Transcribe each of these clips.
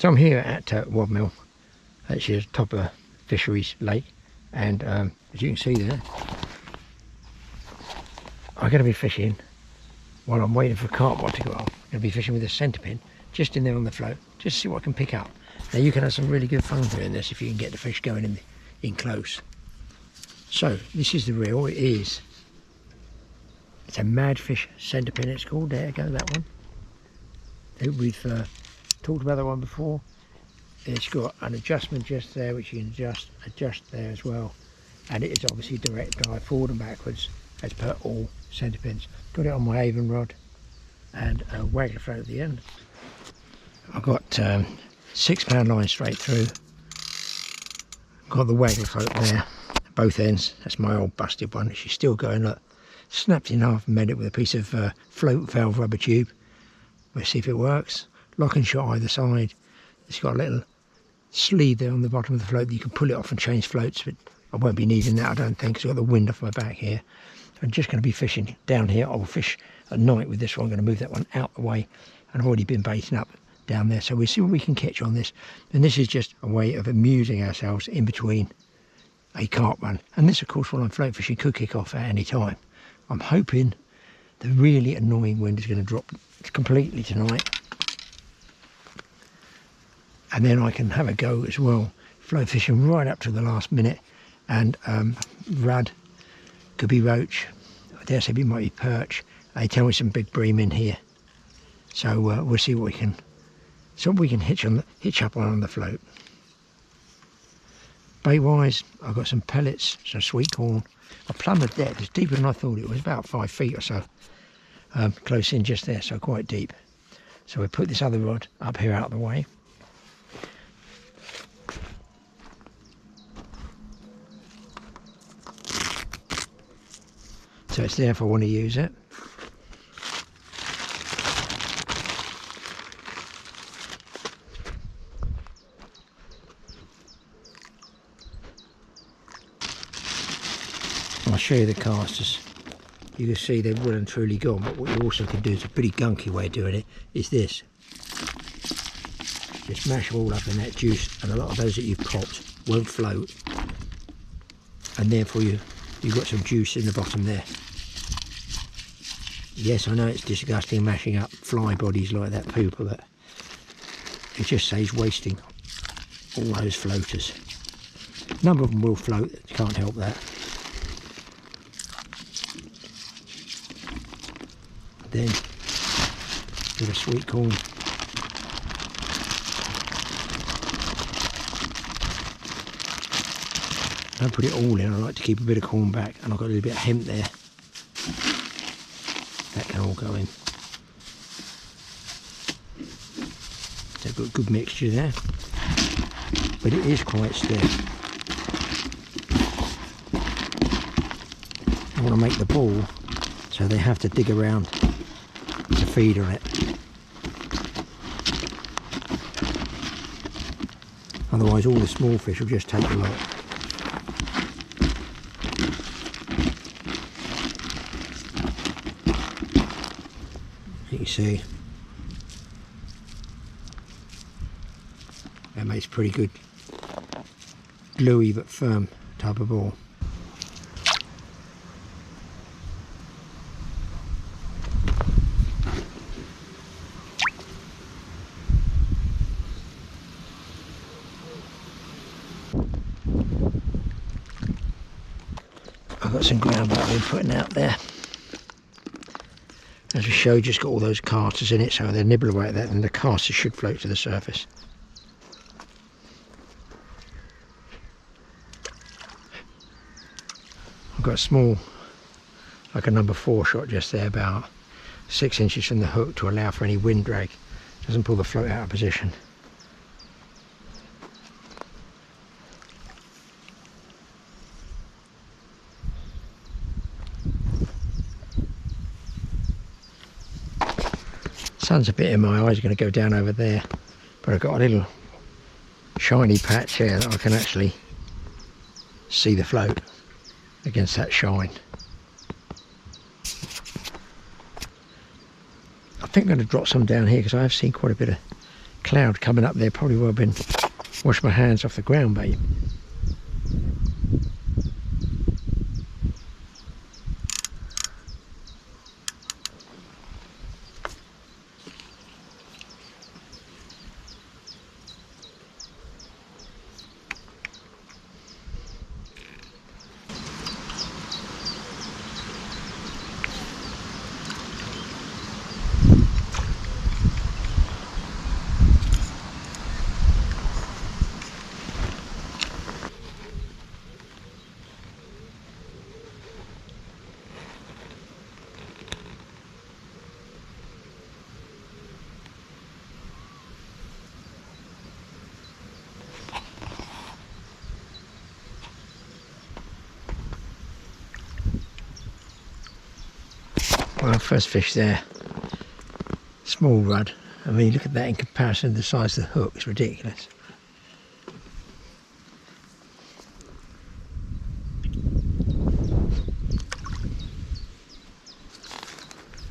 So I'm here at Wadmill, actually at the top of a fisheries lake, and as you can see there, I'm going to be fishing while I'm waiting for carp rod to go off. I'm going to be fishing with a Centrepin just in there on the float, just to see what I can pick up. Now you can have some really good fun doing this if you can get the fish going in close. So this is the reel. It's a Madfish Centrepin, it's called. There you go, that one. We've talked about that one before. It's got an adjustment just there which you can adjust there as well, and it is obviously direct dive forward and backwards as per all Centrepins. Got it on my Avon rod and a waggler float at the end. I've got £6 line straight through. Got the waggler float there, both ends. That's my old busted one. She's still going. Look, snapped in half and made it with a piece of float valve rubber tube. Let's see if it works. Lock and shot either side. It's got a little sleeve there on the bottom of the float that you can pull it off and change floats, but I won't be needing that, I don't think, because I've got the wind off my back here. I'm just going to be fishing down here. I'll fish at night with this one. I'm going to move that one out the way, and I've already been baiting up down there, so we'll see what we can catch on this. And this is just a way of amusing ourselves in between a carp run. And this, of course, while I'm float fishing, could kick off at any time. I'm hoping the really annoying wind is going to drop completely tonight, and then I can have a go as well, float fishing right up to the last minute, and rudd, could be roach, I dare say it might be perch. They tell me some big bream in here, so we'll see what we can hitch up on the float. Bait wise, I've got some pellets, some sweet corn. I plumbed the depth, it's deeper than I thought it was, about 5 feet or so. Close in just there, so quite deep. So we put this other rod up here out of the way. So it's there if I want to use it. I'll show you the casters. You can see they're well and truly gone, but what you also can do is a pretty gunky way of doing it is this. Just mash them all up in that juice, and a lot of those that you've popped won't float, and therefore you've got some juice in the bottom there. Yes, I know it's disgusting mashing up fly bodies like that poop, but it just saves wasting all those floaters. A number of them will float, you can't help that. Then with a sweet corn. I don't put it all in, I like to keep a bit of corn back, and I've got a little bit of hemp there. That can all go in. So I've got a good mixture there, but it is quite stiff. I want to make the ball so they have to dig around to feed on it. Otherwise all the small fish will just take a lot. You can see that makes pretty good gluey but firm type of ball. I've got some ground butter I've been putting out there. As we showed, just got all those casters in it, so they nibble away at that and the casters should float to the surface. I've got a small, like a number 4 shot just there, about 6 inches from the hook to allow for any wind drag. Doesn't pull the float out of position. Sun's a bit in my eyes, going to go down over there, but I've got a little shiny patch here that I can actually see the float against that shine. I think I'm going to drop some down here because I have seen quite a bit of cloud coming up there. Probably would have been wash my hands off the ground bait. Well, first fish there, small rudd. I mean, look at that in comparison to the size of the hook, it's ridiculous.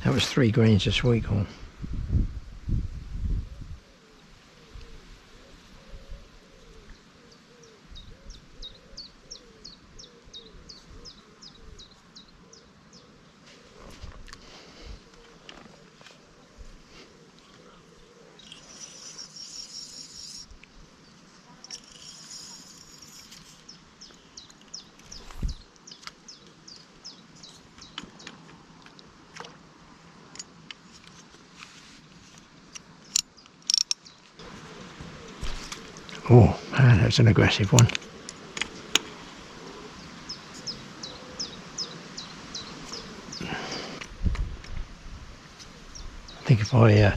That was 3 grains of sweet corn. Oh man, that's an aggressive one. I think if I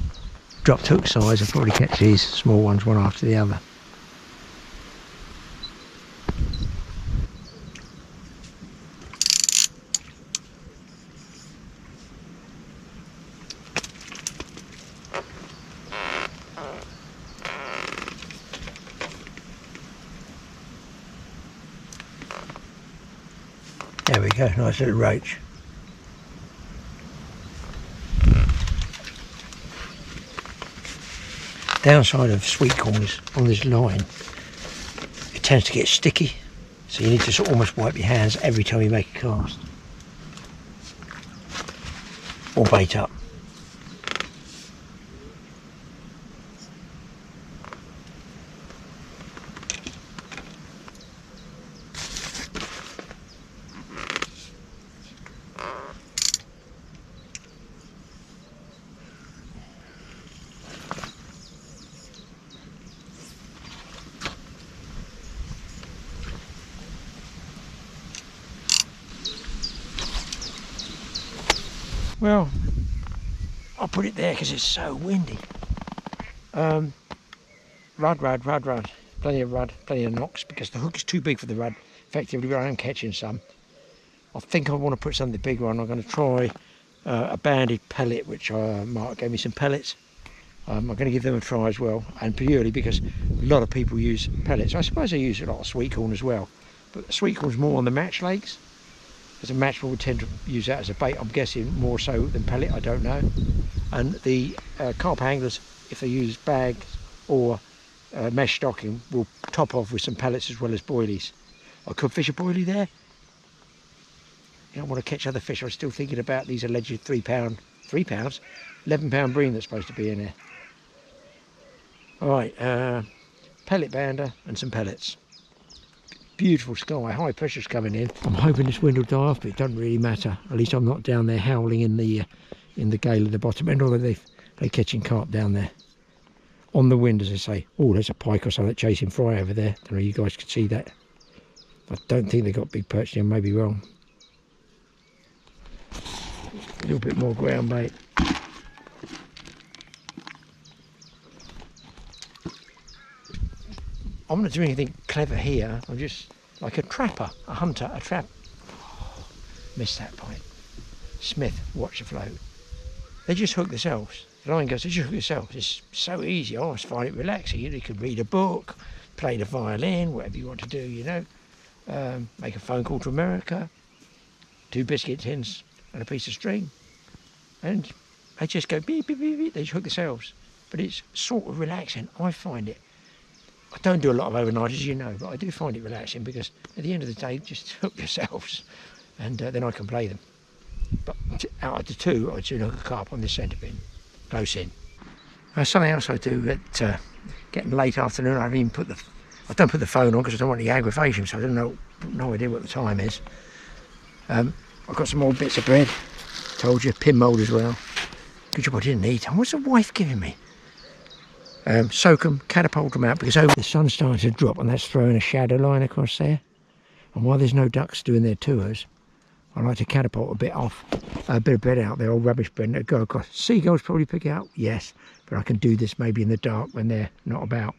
dropped hook size, I'd probably catch these small ones one after the other. There we go, nice little roach. Downside of sweet corn is on this line, it tends to get sticky, so you need to sort of almost wipe your hands every time you make a cast. Or bait up. Well, I'll put it there because it's so windy. Rudd. Plenty of rudd, plenty of knocks because the hook is too big for the rudd. Effectively, where I am catching some. I think I want to put something bigger on. I'm going to try a banded pellet, which Mark gave me some pellets. I'm going to give them a try as well, and purely because a lot of people use pellets. I suppose they use a lot of sweet corn as well, but sweet corn's more on the match legs. As a match, would tend to use that as a bait, I'm guessing more so than pellet, I don't know. And the carp anglers, if they use bags or mesh stocking, will top off with some pellets as well as boilies. I could fish a boilie there. You don't want to catch other fish. I'm still thinking about these alleged 3 pound, 11 pound bream that's supposed to be in there. Alright, pellet bander and some pellets. Beautiful sky, high pressure's coming in. I'm hoping this wind will die off, but it doesn't really matter. At least I'm not down there howling in the gale at the bottom end, although they're catching carp down there. On the wind, as I say. Oh, there's a pike or something chasing fry over there. Don't know if you guys can see that. I don't think they got big perch there, I may be wrong. A little bit more ground bait. I'm not doing anything clever here. I'm just like a trapper, a hunter, a trap. Oh, missed that point. Smith, watch the float. They just hook themselves. The line goes, they just hook themselves. It's so easy. I always find it relaxing. You can read a book, play the violin, whatever you want to do, you know. Make a phone call to America, 2 biscuit tins and a piece of string. And they just go beep, beep, beep, beep. They just hook themselves. but it's sort of relaxing. I find it. I don't do a lot of overnight, as you know, but I do find it relaxing because at the end of the day, just hook yourselves, and then I can play them. But out of the two, I'd sooner hook a carp on this Centrepin, close in. Something else I do at getting late afternoon, I don't put the phone on because I don't want the aggravation, so I don't know, no idea what the time is. I've got some more bits of bread, told you, pin mould as well. Good job I didn't eat. What's the wife giving me? Soak them, catapult them out, because over the sun's starting to drop and that's throwing a shadow line across there. And while there's no ducks doing their tours, I like to catapult a bit of bread out there, old rubbish bread, and go across. Seagulls probably pick it out, yes, but I can do this maybe in the dark when they're not about.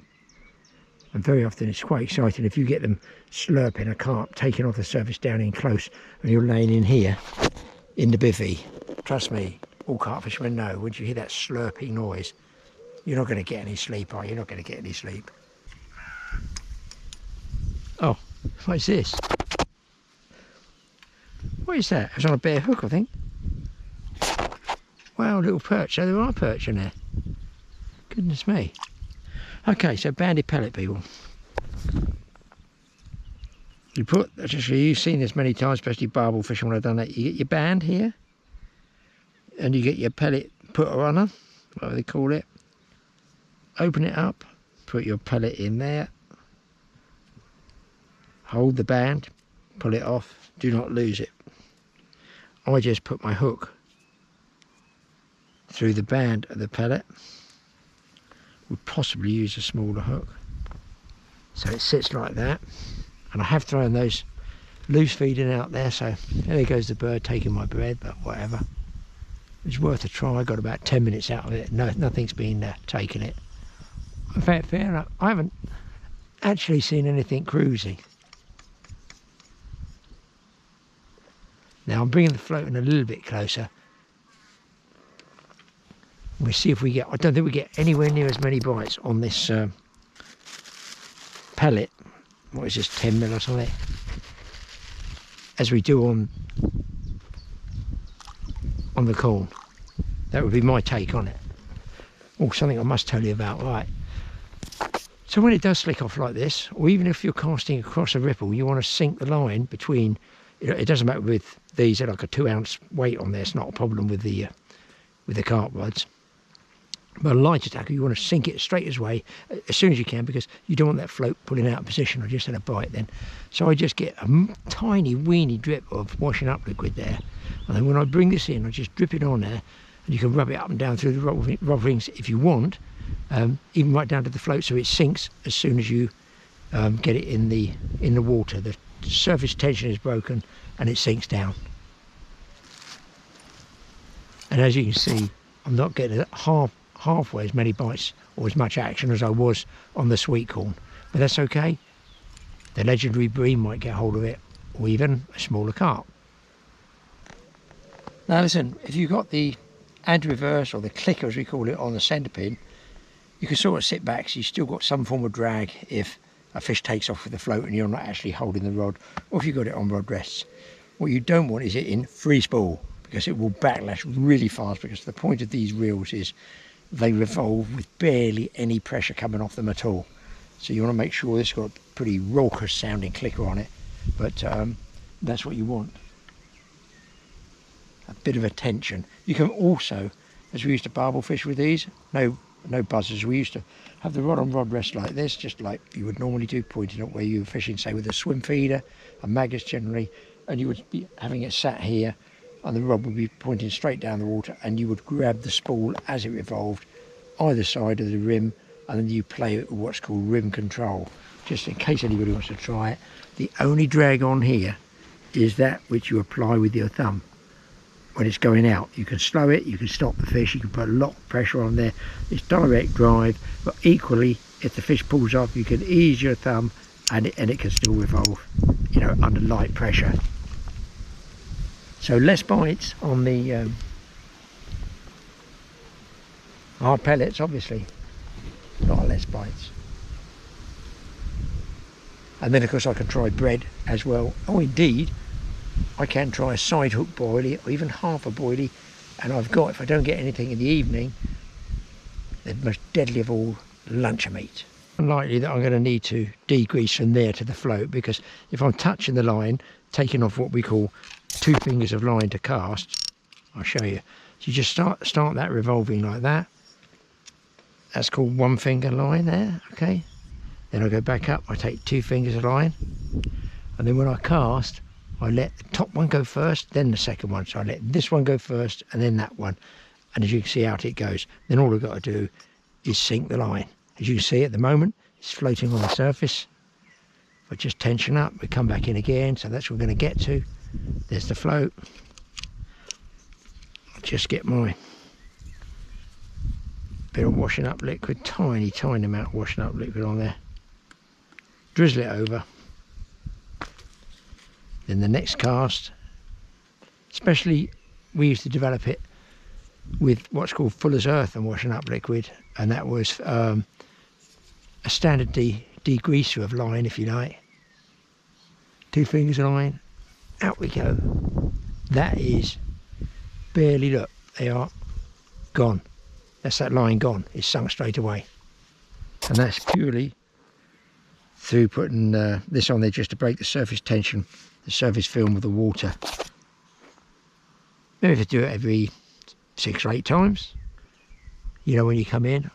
And very often it's quite exciting if you get them slurping a carp, taking off the surface down in close, and you're laying in here, in the bivvy. Trust me, all carp fishermen know, once you hear that slurping noise, you're not going to get any sleep, are you? You're not going to get any sleep. Oh, what's this? What is that? It's on a bare hook, I think. Wow, little perch. So there are perch in there. Goodness me. Okay, so banded pellet, people. You put, you've seen this many times, especially barbel fishing when I've done that. You get your band here, and you get your pellet putter on them, whatever they call it. Open it up, put your pellet in there, hold the band, pull it off, do not lose it. I just put my hook through the band of the pellet. Would possibly use a smaller hook. So it sits like that, and I have thrown those loose feeding out there, so there goes the bird taking my bread, but whatever. It's worth a try. I got about 10 minutes out of it. No, nothing's been taking it. In fact, fair enough, I haven't actually seen anything cruising. Now I'm bringing the floating a little bit closer. We'll see if we get, I don't think we get anywhere near as many bites on this pellet, what is this, 10 mil or something, as we do on the corn. That would be my take on it. Oh, something I must tell you about, right. So when it does slick off like this, or even if you're casting across a ripple, you want to sink the line between, it doesn't matter with these, they're like a 2 ounce weight on there, it's not a problem with the carp rods. But a lighter tackle, you want to sink it straight as soon as you can, because you don't want that float pulling out of position. I just had a bite then. So I just get a tiny weeny drip of washing up liquid there. And then when I bring this in, I just drip it on there, and you can rub it up and down through the rod rings if you want, even right down to the float, so it sinks as soon as you get it in the water. The surface tension is broken and it sinks down. And as you can see, I'm not getting halfway as many bites or as much action as I was on the sweet corn, but that's okay. The legendary bream might get hold of it, or even a smaller carp. Now listen, if you've got the anti-reverse, or the clicker as we call it, on the Centrepin, you can sort of sit back, so you've still got some form of drag if a fish takes off with the float and you're not actually holding the rod, or if you've got it on rod rests. What you don't want is it in free spool, because it will backlash really fast, because the point of these reels is they revolve with barely any pressure coming off them at all. So you want to make sure this has got a pretty raucous sounding clicker on it, but that's what you want. A bit of a tension. You can also, as we used to barbel fish with these, no buzzers, we used to have the rod on rod rest like this, just like you would normally do, pointing at where you were fishing, say with a swim feeder, a maggots generally, and you would be having it sat here, and the rod would be pointing straight down the water, and you would grab the spool as it revolved either side of the rim, and then you play it with what's called rim control, just in case anybody wants to try it. The only drag on here is that which you apply with your thumb when it's going out. You can slow it, you can stop the fish, you can put a lot of pressure on there. It's direct drive, but equally if the fish pulls off, you can ease your thumb and it can still revolve, you know, under light pressure. So less bites on the hard pellets, obviously. A lot less bites. And then of course I can try bread as well. Oh indeed, I can try a side hook boilie, or even half a boilie, and I've got, if I don't get anything in the evening, the most deadly of all, luncher meat. Unlikely that I'm going to need to degrease from there to the float, because if I'm touching the line, taking off what we call 2 fingers of line to cast, I'll show you. So you just start that revolving like that. That's called 1 finger line there, okay? Then I go back up, I take 2 fingers of line, and then when I cast, I let the top one go first, then the second one. So I let this one go first, and then that one. And as you can see out it goes. Then all I've got to do is sink the line. As you can see at the moment, it's floating on the surface. If I just tension up, we come back in again, so that's what we're going to get to. There's the float. I'll just get my bit of washing up liquid, tiny amount of washing up liquid on there. Drizzle it over. Then the next cast, especially we used to develop it with what's called Fuller's Earth and washing up liquid, and that was a standard degreaser of line, if you like. 2 fingers of line, out we go. That is barely, look, they are gone. That's that line gone, it's sunk straight away. And that's purely through putting this on there just to break the surface tension, the surface film of the water. Maybe if you do it every 6 or 8 times, you know, when you come in.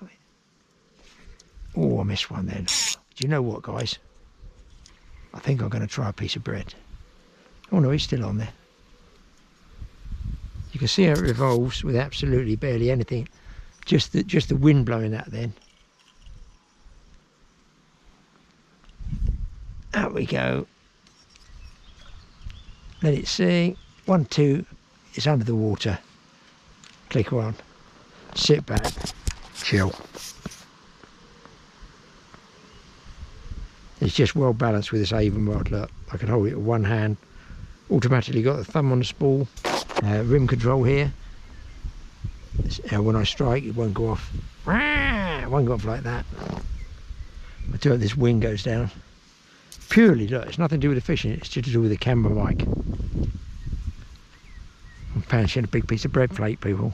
Oh, I missed one then. Do you know what, guys? I think I'm going to try a piece of bread. Oh no, it's still on there. You can see how it revolves with absolutely barely anything. Just the wind blowing that then. Out we go. Let it sink. 1, 2, it's under the water. Click on. Sit back. Chill. It's just well balanced with this Avon rod. Look, I can hold it with one hand. Automatically got the thumb on the spool. Rim control here. When I strike, it won't go off. It won't go off like that. Until this wing goes down. Purely, look, it's nothing to do with the fishing, it's just to do with the camera mic. I'm punching a big piece of bread plate, people.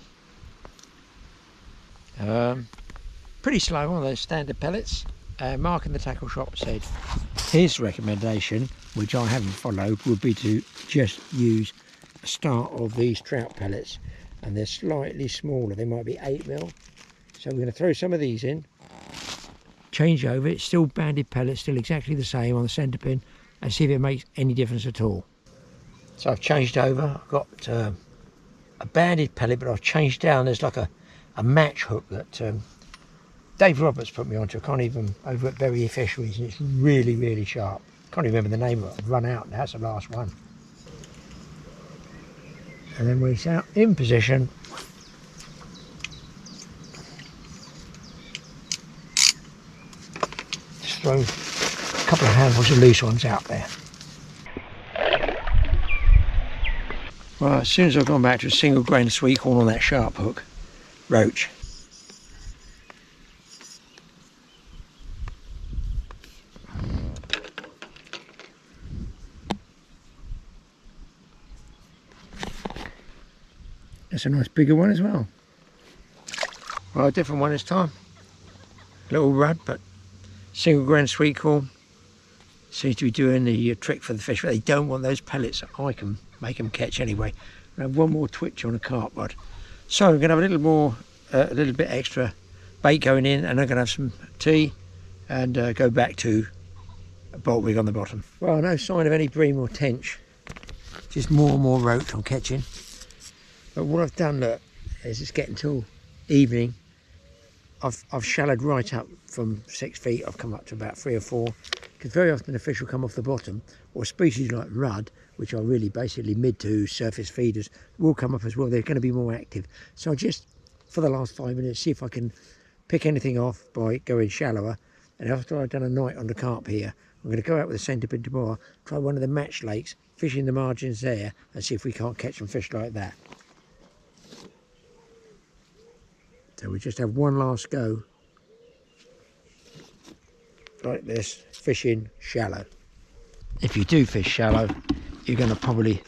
Pretty slow on those standard pellets. Mark in the tackle shop said his recommendation, which I haven't followed, would be to just use a start of these trout pellets, and they're slightly smaller. They might be 8mm. So we're going to throw some of these in, change over. It's still banded pellets, still exactly the same on the Centrepin, and see if it makes any difference at all. So I've changed over. I've got a banded pellet, but I've changed down. There's like a match hook that Dave Roberts put me onto. I can't even, over at Berry Fisheries, and it's really sharp. Can't even remember the name of it. I've run out now. That's the last one. And then when it's out in position, just throw a couple of handfuls of loose ones out there. Well, as soon as I've gone back to a single grain sweet corn on that sharp hook, roach. That's a nice bigger one as well. Well, a different one this time. Little rudd, but single grain sweet corn seems to be doing the trick for the fish, but they don't want those pellets. I can make them catch anyway. I have one more twitch on a carp rod. So I'm going to have a little bit extra bait going in, and I'm going to have some tea and go back to a bolt rig on the bottom. Well, no sign of any bream or tench. Just more and more roach I'm catching. But what I've done, look, is it's getting till evening. I've shallowed right up from 6 feet. I've come up to about 3 or 4. Because very often the fish will come off the bottom, or species like rudd, which are really basically mid to surface feeders, will come up as well. They're going to be more active. So I just, for the last 5 minutes, see if I can pick anything off by going shallower. And after I've done a night on the carp here, I'm going to go out with a Centrepin tomorrow, try one of the match lakes, fish in the margins there, and see if we can't catch some fish like that. So we just have one last go, like this, fishing shallow. If you do fish shallow, you're going to probably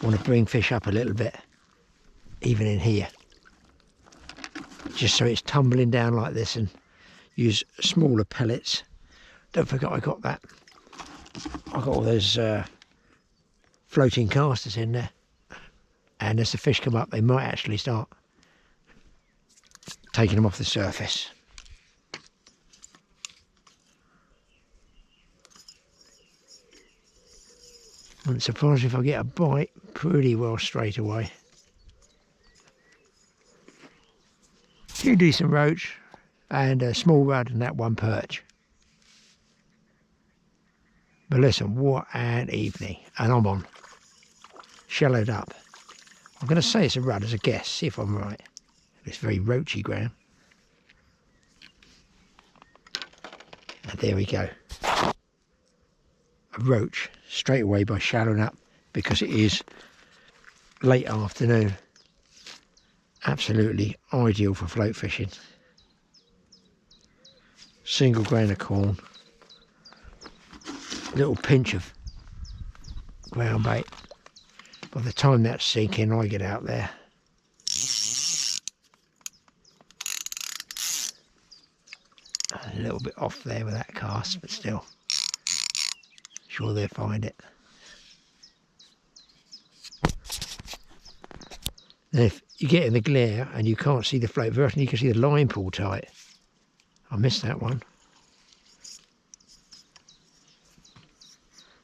want to bring fish up a little bit, even in here, just so it's tumbling down like this and use smaller pellets. Don't forget I got that. I got all those floating casters in there, and as the fish come up they might actually start taking them off the surface. I'm surprised if I get a bite pretty well straight away. Few decent roach and a small rudd and that one perch. But listen, what an evening, and I'm on. Shallowed up. I'm going to say it's a rudd as a guess, see if I'm right. It's very roachy, Graeme. And there we go. A roach straight away by shallowing up, because it is late afternoon. Absolutely ideal for float fishing. Single grain of corn. Little pinch of ground bait. By the time that's sinking, I get out there. A little bit off there with that cast, but still, sure they'll find it. Now if you get in the glare and you can't see the float, very often you can see the line pull tight. I missed that one.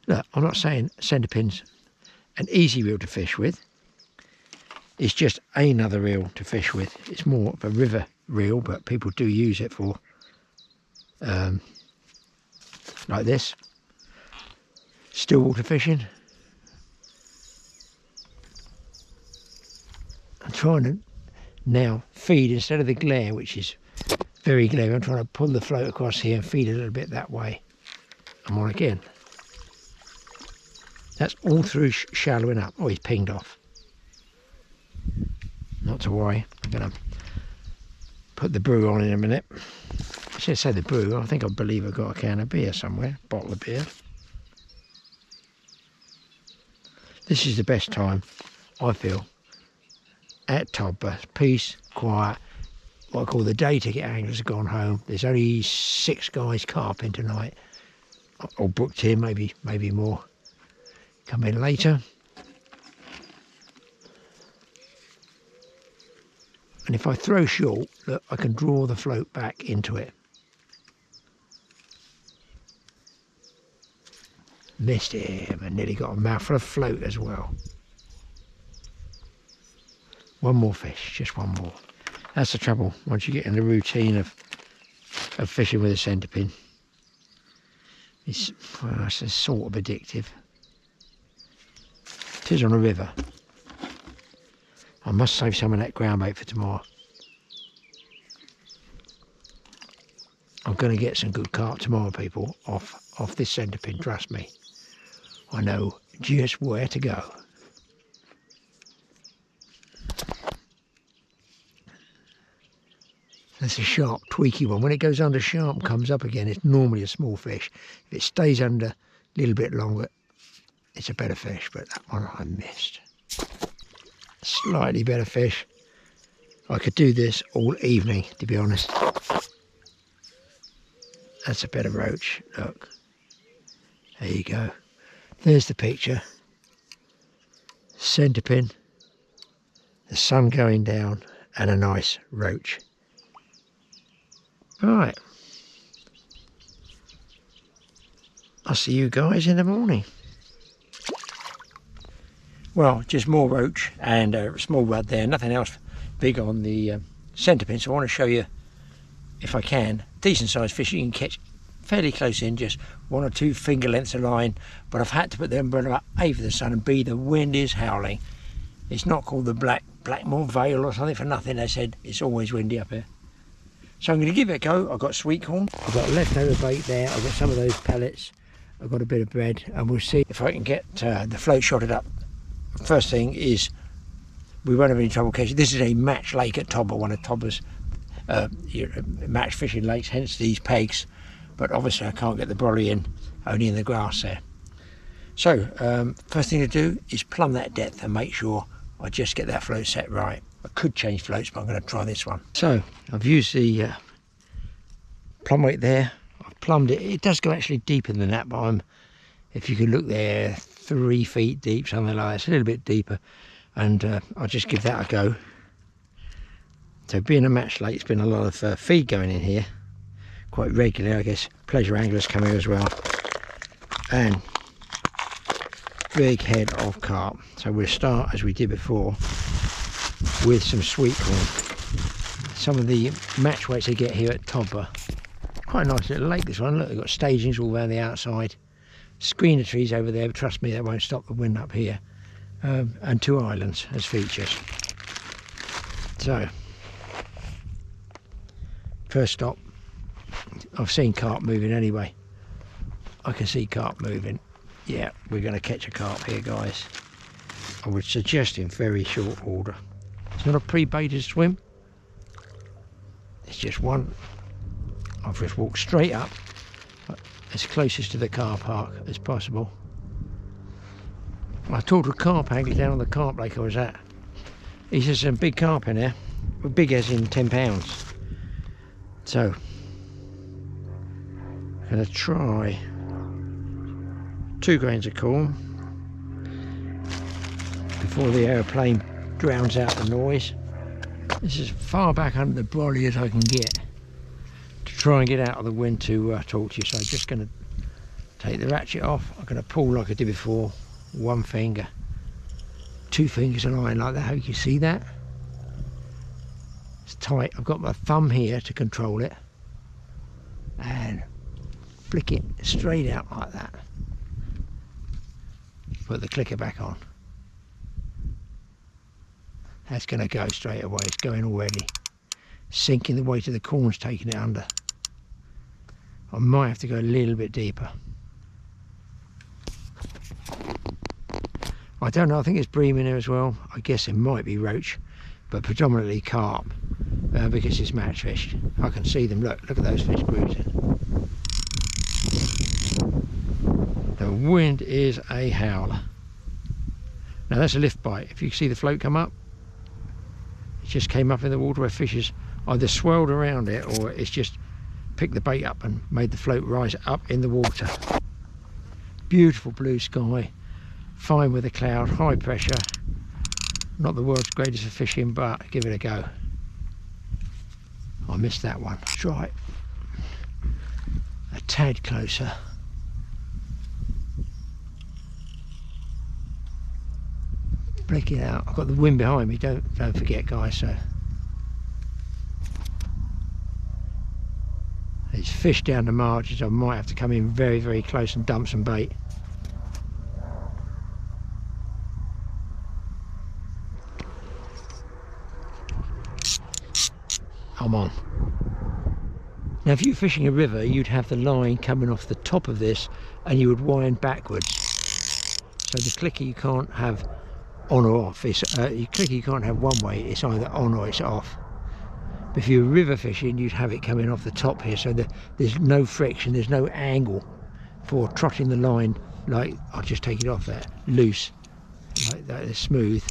Look, I'm not saying Centrepin's an easy reel to fish with. It's just another reel to fish with. It's more of a river reel, but people do use it for like this, stillwater fishing. I'm trying to now feed, instead of the glare, which is very glare, I'm trying to pull the float across here and feed a little bit that way. I'm on again. That's all through shallowing up. Oh, he's pinged off. Not to worry, I'm going to put the brew on in a minute. I should say the brew, I think I believe I've got a can of beer somewhere, bottle of beer. This is the best time, I feel, at Todburst. Peace, quiet, what I call the day ticket anglers have gone home. There's only 6 guys carping tonight, or booked in, maybe more. Come in later. And if I throw short, look, I can draw the float back into it. Missed him and nearly got a mouthful of float as well. One more fish, just one more. That's the trouble once you get in the routine of fishing with a Centrepin. It's sort of addictive. It is on a river. I must save some of that ground bait for tomorrow. I'm going to get some good carp tomorrow, people, off this Centrepin, trust me. I know just where to go. That's a sharp, tweaky one. When it goes under sharp and comes up again, it's normally a small fish. If it stays under a little bit longer, it's a better fish, but that one I missed. Slightly better fish. I could do this all evening, to be honest. That's a better roach, look. There you go. There's the picture. Centrepin, the sun going down, and a nice roach. Right. I'll see you guys in the morning. Well, just more roach and a small rudd there, nothing else big on the Centrepin, so I want to show you, if I can, decent sized fish you can catch fairly close in, just 1 or 2 finger lengths of line, but I've had to put the umbrella up, A, for the sun, and B, the wind is howling. It's not called the Blackmore Vale or something for nothing. They said it's always windy up here. So I'm going to give it a go. I've got sweet corn, I've got leftover bait there, I've got some of those pellets, I've got a bit of bread, and we'll see if I can get the float shotted up. First thing is, we won't have any trouble catching. This is a match lake at Tobber, one of Tobber's match fishing lakes, hence these pegs. But obviously I can't get the brolly in, only in the grass there. So, first thing to do is plumb that depth and make sure I just get that float set right. I could change floats, but I'm going to try this one. So, I've used the plumb weight there. I've plumbed it. It does go actually deeper than that, but if you could look there, 3 feet deep, something like that. It's a little bit deeper, and I'll just give that a go. So being a match lake, it's been a lot of feed going in here quite regularly. I guess pleasure anglers come here as well, and big head of carp. So we'll start as we did before with some sweet corn. Some of the match weights they get here at Tobber. Quite a nice little lake, this one. Look, they've got stagings all around the outside, screener trees over there, but trust me, that won't stop the wind up here, and 2 islands as features. So first stop, I've seen carp moving anyway. I can see carp moving. Yeah, we're going to catch a carp here, guys. I would suggest in very short order. It's not a pre-baited swim. It's just one. I've just walked straight up as closest to the car park as possible. I talked to a carp angler down on the carp lake I was at. He says some big carp in there, big as in 10 pounds. So, I'm going to try 2 grains of corn before the aeroplane drowns out the noise. This is as far back under the brolly as I can get to try and get out of the wind to talk to you. So I'm just going to take the ratchet off. I'm going to pull like I did before, 1 finger, 2 fingers and iron like that. How you can see that? It's tight. I've got my thumb here to control it and flick it straight out like that. Put the clicker back on. That's going to go straight away. It's going already. Sinking the weight of the corn's taking it under. I might have to go a little bit deeper. I don't know, I think it's bream in there as well. I guess it might be roach, but predominantly carp, because it's match fish. I can see them. Look at those fish cruising. The wind is a howler. Now that's a lift bite. If you see the float come up, it just came up in the water where fishes either swirled around it or it's just picked the bait up and made the float rise up in the water. Beautiful blue sky, fine with a cloud, high pressure. Not the world's greatest for fishing, but give it a go. I missed that one. Try it a tad closer. Break it out. I've got the wind behind me, don't forget, guys. So there's fish down the margins. I might have to come in very, very close and dump some bait. I'm on. Now if you're fishing a river, you'd have the line coming off the top of this and you would wind backwards. So the clicker you can't have on or off. Your clicker you can't have one way, it's either on or it's off. But if you're river fishing, you'd have it coming off the top here, so there's no friction, there's no angle for trotting the line. Like, I'll just take it off there, loose, like that, it's smooth,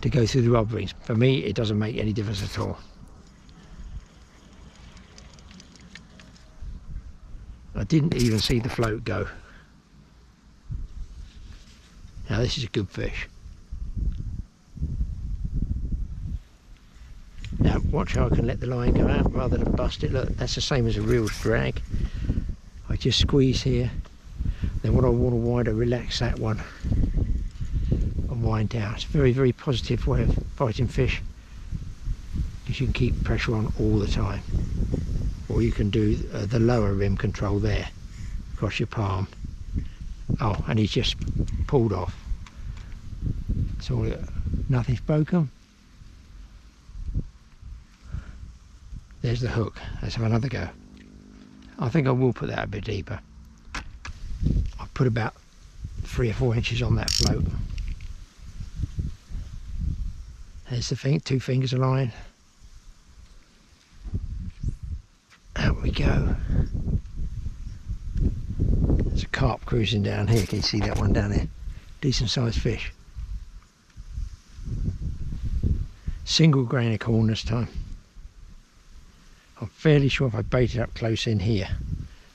to go through the rod rings. For me, it doesn't make any difference at all. I didn't even see the float go. Now this is a good fish. Now watch how I can let the line go out rather than bust it. Look, that's the same as a reel's drag. I just squeeze here. Then when I want to wind, I relax that one and wind down. It's a very, very positive way of fighting fish, because you can keep pressure on all the time. Or you can do the lower rim control there, across your palm. Oh, and he's just pulled off. So nothing's broken. There's the hook. Let's have another go. I think I will put that a bit deeper. I've put about 3 or 4 inches on that float. There's the thing, 2 fingers of line. Out we go. There's a carp cruising down here. Can you see that one down there? Decent sized fish. Single grain of corn this time. I'm fairly sure if I baited up close in here,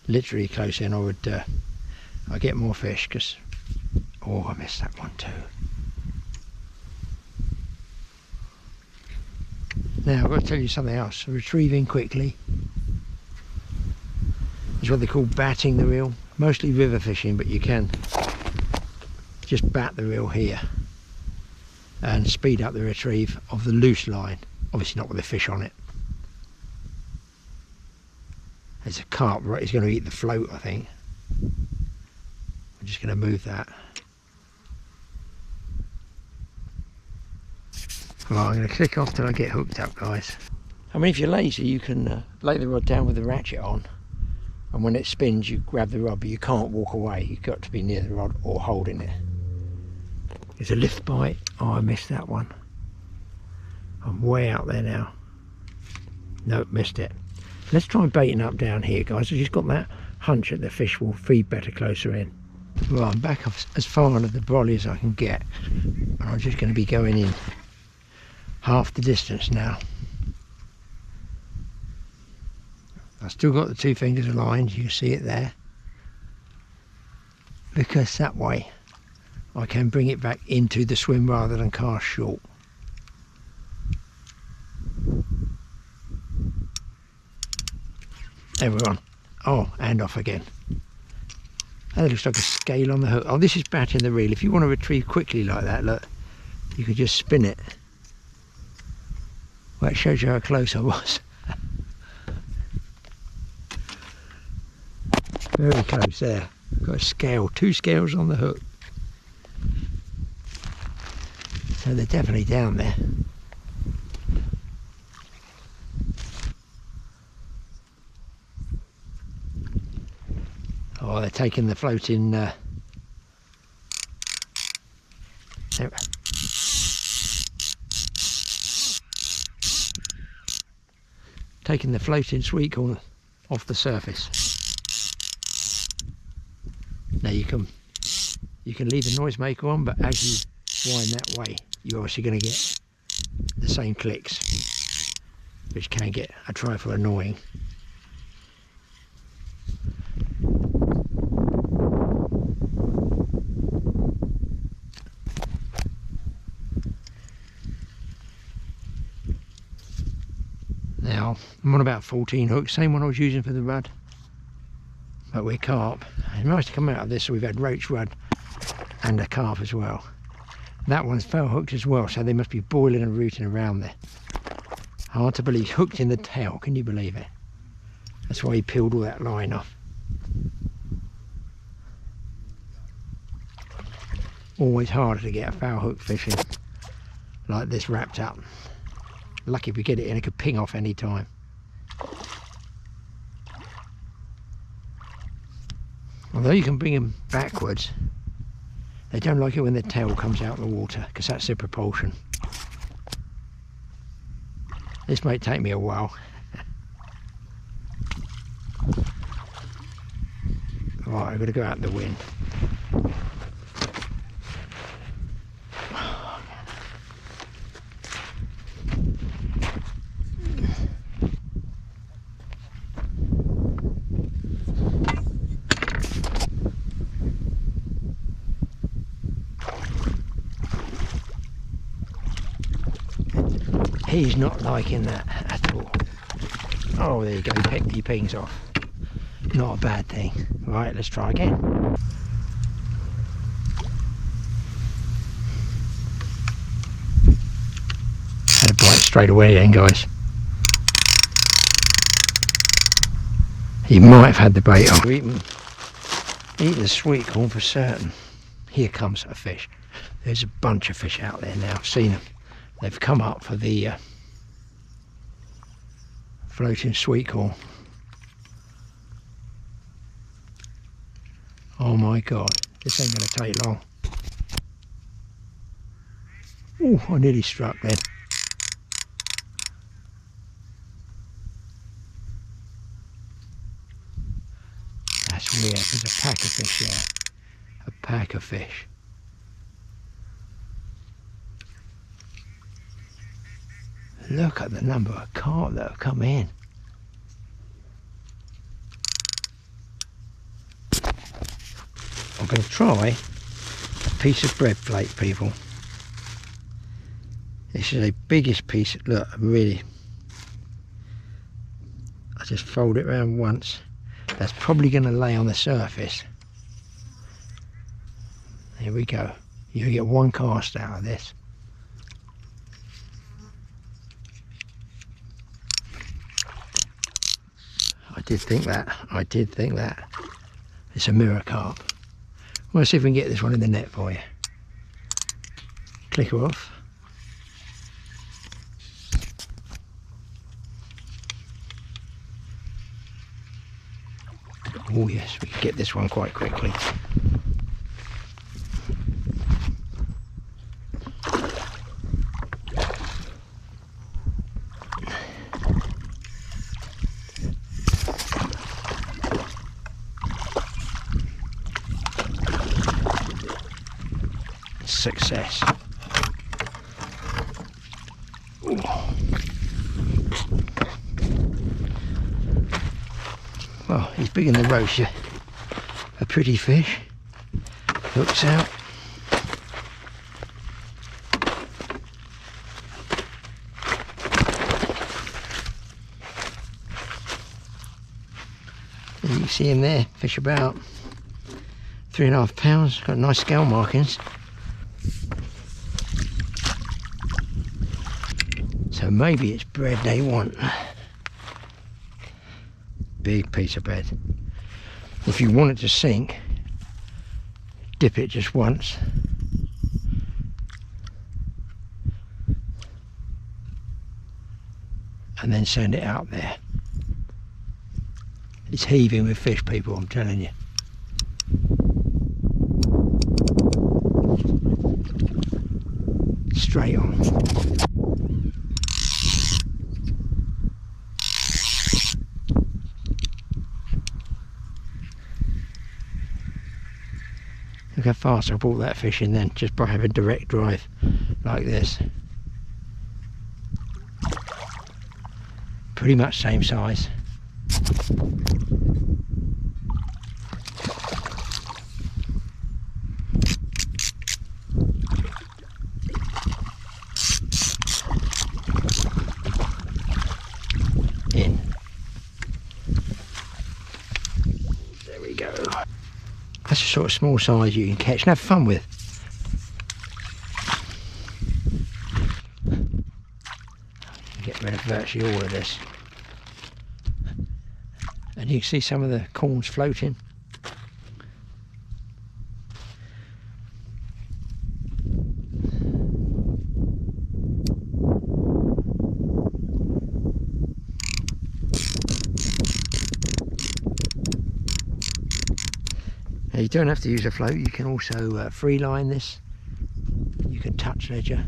literally close in, I'd get more fish. Because, oh, I missed that one too. Now I've got to tell you something else. Retrieving quickly is what they call batting the reel. Mostly river fishing, but you can just bat the reel here and speed up the retrieve of the loose line. Obviously not with the fish on it. There's a carp, right? He's going to eat the float, I think. I'm just going to move that. Right, I'm going to click off till I get hooked up, guys. I mean, if you're lazy, you can lay the rod down with the ratchet on, and when it spins, you grab the rod, but you can't walk away. You've got to be near the rod or holding it. There's a lift bite. Oh, I missed that one. I'm way out there now. Nope, missed it. Let's try baiting up down here, guys. I've just got that hunch that the fish will feed better closer in. Right, I'm back up as far under the brolly as I can get. And I'm just going to be going in half the distance now. I've still got the 2 fingers aligned, you can see it there. Because that way I can bring it back into the swim rather than cast short. There we're on. Oh, and off again. That looks like a scale on the hook. Oh, this is batting the reel. If you want to retrieve quickly like that, look, you could just spin it. Well, it shows you how close I was. Very close there. Got a scale, 2 scales on the hook. So they're definitely down there. Oh, they're taking the floating taking the floating sweet corn off the surface. Now you can leave the noisemaker on, but as you wind that way, you're obviously going to get the same clicks, which can get a trifle annoying. Now I'm on about 14 hooks, same one I was using for the rudd, but we're carp. It's nice to come out of this, so we've had roach, rudd and a carp as well. That one's fell hooked as well, so they must be boiling and rooting around there. Hard to believe, hooked in the tail, can you believe it? That's why he peeled all that line off. Always harder to get a foul hook fishing like this wrapped up. Lucky if we get it in, it could ping off any time. Although you can bring them backwards, they don't like it when the tail comes out of the water, because that's their propulsion. This might take me a while. Right, I've got to go out in the wind. He's not liking that at all. Oh, there you go, he pecked your pings off. Not a bad thing. Right, let's try again. Had a bite straight away then, guys. He might have had the bait on. Eat the sweet corn for certain. Here comes a fish. There's a bunch of fish out there now, I've seen them. They've come up for the floating sweet corn. Oh my God, this ain't going to take long. Oh, I nearly struck then. That's weird, there's a pack of fish there. A pack of fish. Look at the number of carp that have come in. going to try a piece of bread flake, people. This is the biggest piece. Look, really, I just fold it around once. That's probably going to lay on the surface. Here we go. You get one cast out of this. I did think that. It's a mirror carp. We'll see if we can get this one in the net for you. Click her off. Oh yes, we can get this one quite quickly. Success. Ooh. Well, he's big in the roast. A pretty fish. Hooks out. And you can see him there, fish about 3.5 pounds. Got nice scale markings. So maybe it's bread they want. Big piece of bread. If you want it to sink, dip it just once. And then send it out there. It's heaving with fish, people, I'm telling you. Straight on. Look how fast I brought that fish in then, just by having direct drive like this. Pretty much same size. In. There we go. That's the sort of small size you can catch and have fun with. Get rid of virtually all of this. And you can see some of the corns floating. You don't have to use a float, you can also free line this. You can touch ledger.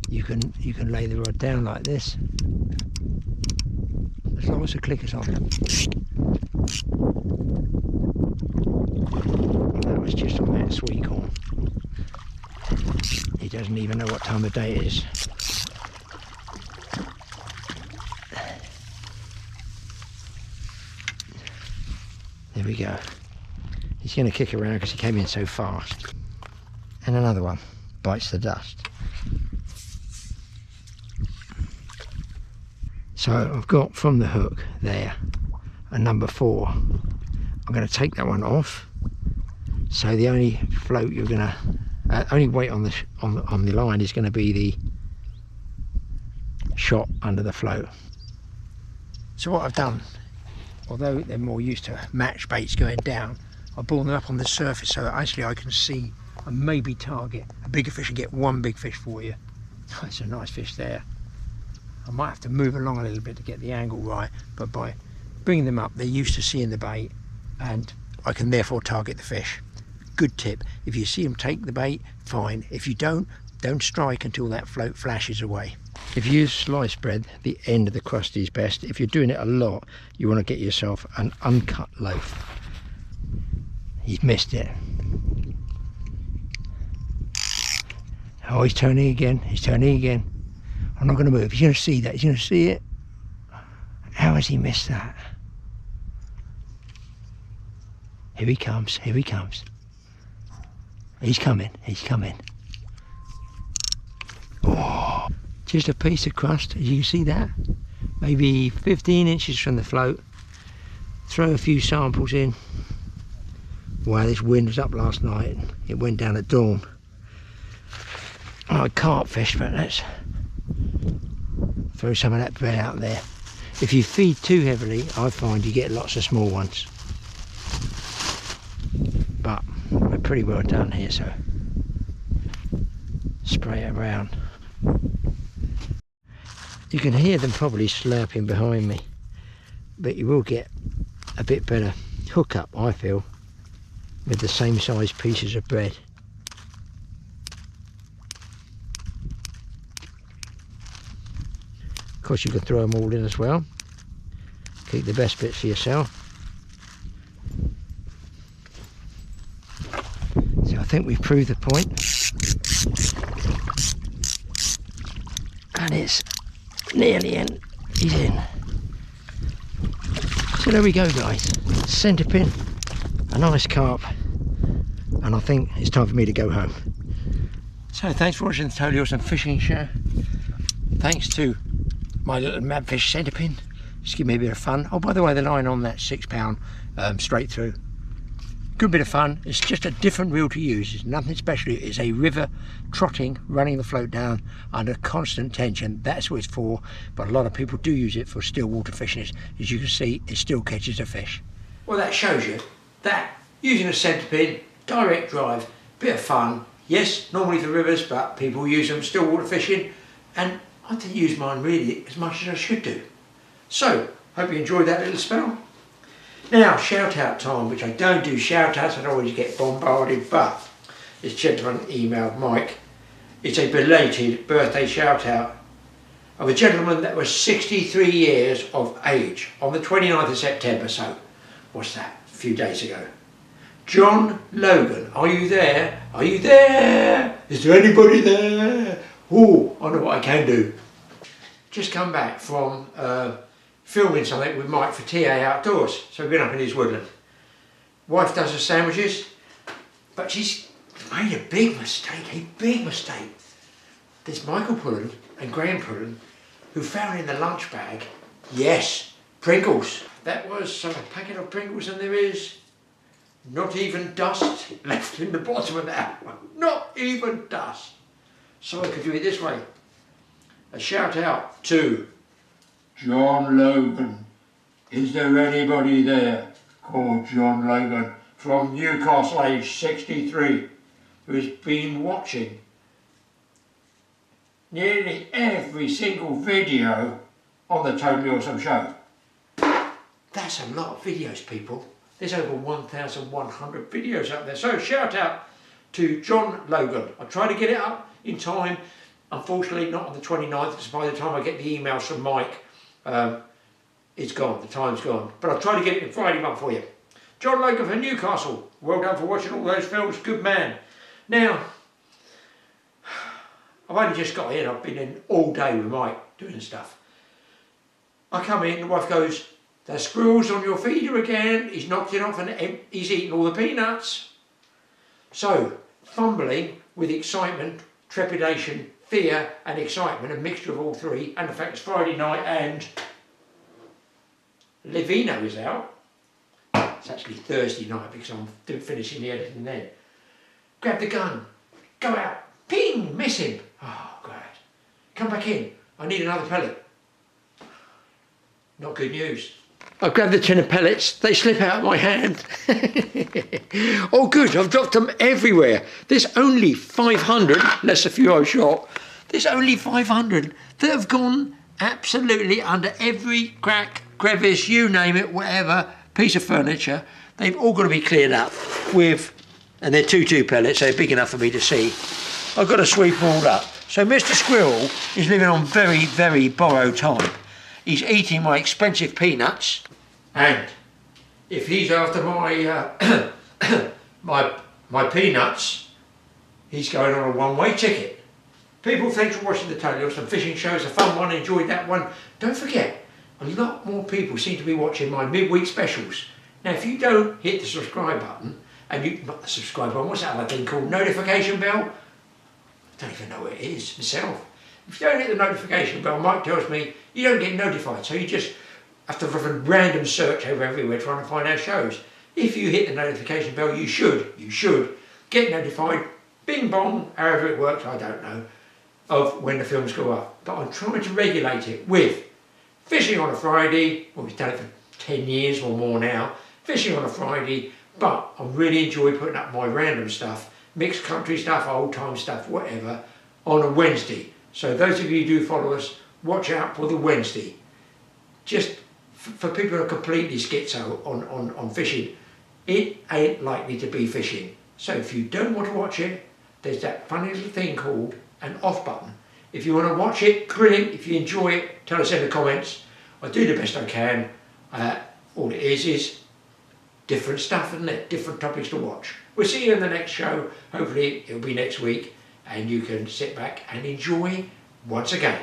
You can lay the rod down like this. As long as the clicker's on. That was just on that sweet corn. He doesn't even know what time of day it is. There we go. He's going to kick around because he came in so fast. And another one bites the dust. So I've got from the hook there a number 4. I'm going to take that one off. So the only float you're going to, only weight on the line is going to be the shot under the float. So what I've done, although they're more used to match baits going down, I brought them up on the surface so that actually I can see and maybe target a bigger fish and get one big fish for you. That's a nice fish there. I might have to move along a little bit to get the angle right, but by bringing them up, they're used to seeing the bait and I can therefore target the fish. Good tip, if you see them take the bait, fine. If you don't strike until that float flashes away. If you use sliced bread, the end of the crust is best. If you're doing it a lot, you want to get yourself an uncut loaf. He's missed it. Oh, he's turning again. He's turning again. I'm not going to move. He's going to see that. He's going to see it. How has he missed that? Here he comes, here he comes. He's coming, he's coming. Oh, just a piece of crust, as you can see that. Maybe 15 inches from the float. Throw a few samples in. Wow, this wind was up last night. It went down at dawn. Oh, I can't fish, but let's throw some of that bread out there. If you feed too heavily, I find you get lots of small ones. But we're pretty well done here, so spray it around. You can hear them probably slurping behind me, but you will get a bit better hookup, I feel, with the same size pieces of bread. Of course, you can throw them all in as well. Keep the best bits for yourself. So I think we've proved the point. And it's nearly in. He's in. So there we go, guys. Centrepin, a nice carp, and I think it's time for me to go home. So thanks for watching the Totally Awesome Fishing Show. Thanks to my little Madfish Centrepin. Just give me a bit of fun. Oh, by the way, the line on that £6 straight through. Good bit of fun. It's just a different reel to use. It's nothing special. It's a river trotting, running the float down under constant tension. That's what it's for. But a lot of people do use it for stillwater fishing. As you can see, it still catches a fish. Well, that shows you that using a Centrepin, direct drive, bit of fun. Yes, normally for rivers, but people use them stillwater fishing, and I didn't use mine really as much as I should do. So, hope you enjoyed that little spell. Now, shout out time, which I don't do shout outs, I always get bombarded, but this gentleman emailed Mike. It's a belated birthday shout out of a gentleman that was 63 years of age on the 29th of September, so what's that, a few days ago. John Logan, are you there? Are you there? Is there anybody there? Oh, I know what I can do. Just come back from filming something with Mike for TA Outdoors, so we've been up in his woodland. Wife does the sandwiches, but she's made a big mistake. There's Michael Pullen and Graeme Pullen who found in the lunch bag, yes, Pringles. That was a packet of Pringles, and there is not even dust left in the bottom of that one. Not even dust. So I could do it this way. A shout out to John Logan. Is there anybody there called John Logan from Newcastle, age 63, who's been watching nearly every single video on the Totally Awesome Show? That's a lot of videos, people. There's over 1,100 videos up there. So shout out to John Logan. I tried to get it up in time. Unfortunately, not on the 29th, because by the time I get the emails from Mike, it's gone, the time's gone. But I'll try to get it in Friday month for you. John Logan from Newcastle. Well done for watching all those films. Good man. Now, I've only just got in. I've been in all day with Mike doing stuff. I come in, the wife goes, "The squirrel's on your feeder again. He's knocked it off and he's eaten all the peanuts." So, fumbling with excitement, trepidation, fear and excitement, a mixture of all three, and the fact it's Friday night and Livino is out. It's actually Thursday night because I'm finishing the editing then. Grab the gun, go out, ping, miss him. Oh, glad. Come back in, I need another pellet. Not good news. I grab the tin of pellets, they slip out of my hand. Oh good, I've dropped them everywhere. There's only 500, less a few I shot. There's only 500 that have gone absolutely under every crack, crevice, you name it, whatever, piece of furniture. They've all got to be cleared up with, and they're 2-2 pellets, so they're big enough for me to see. I've got to sweep them all up. So Mr. Squirrel is living on very, very borrowed time. He's eating my expensive peanuts, and if he's after my my peanuts, he's going on a one-way ticket. People, thanks for watching the Totally Awesome Fishing Show. It's a fun one, enjoyed that one. Don't forget, a lot more people seem to be watching my midweek specials. Now if you don't hit the subscribe button, and you, not the subscribe button, what's that other thing called, notification bell? I don't even know what it is myself. If you don't hit the notification bell, Mike tells me you don't get notified, so you just have to have a random search over everywhere trying to find our shows. If you hit the notification bell, you should get notified, bing bong, however it works, I don't know, of when the films go up. But I'm trying to regulate it with fishing on a Friday. Well, we've done it for 10 years or more now, fishing on a Friday, but I really enjoy putting up my random stuff, mixed country stuff, old time stuff, whatever, on a Wednesday. So those of you who do follow us, watch out for the Wednesday. Just for people who are completely schizo on fishing, it ain't likely to be fishing. So if you don't want to watch it, there's that funny little thing called an off button. If you want to watch it, brilliant. If you enjoy it, tell us in the comments. I do the best I can. All it is different stuff, isn't it? Different topics to watch. We'll see you in the next show. Hopefully it'll be next week and you can sit back and enjoy once again.